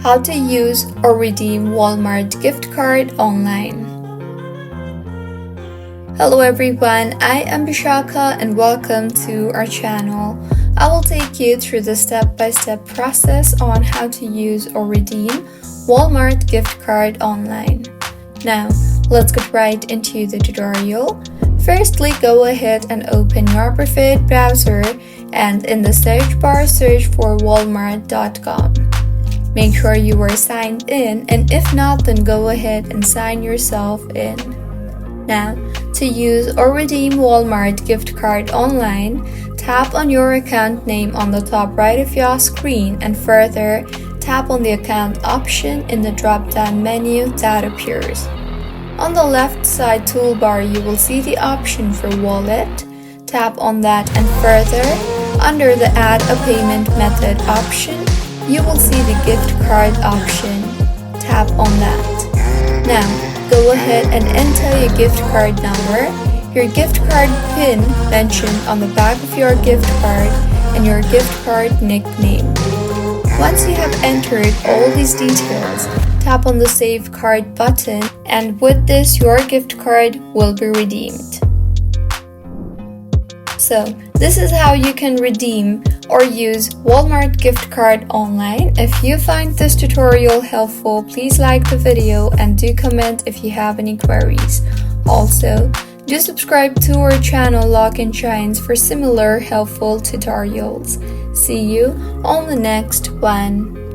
how to use or redeem Walmart gift card online. Hello everyone, I am Bishaka and welcome to our channel. I will take you through the step-by-step process on how to use or redeem Walmart gift card online. Now, let's get right into the tutorial. Firstly, go ahead and open your preferred browser and in the search bar search for walmart.com. Make sure you are signed in, and if not, then go ahead and sign yourself in. Now, to use or redeem Walmart gift card online, tap on your account name on the top right of your screen and further tap on the account option in the drop-down menu that appears. On the left side toolbar, you will see the option for wallet. Tap on that and further, under the add a payment method option, you will see the gift card option. Tap on that. Now, go ahead and enter your gift card number, your gift card PIN mentioned on the back of your gift card, and your gift card nickname. Once you have entered all these details, tap on the Save Card button, and with this, your gift card will be redeemed. So, this is how you can redeem or use Walmart gift card online. If you find this tutorial helpful, please like the video and do comment if you have any queries. Also, do subscribe to our channel Lock and Shines for similar helpful tutorials. See you on the next one.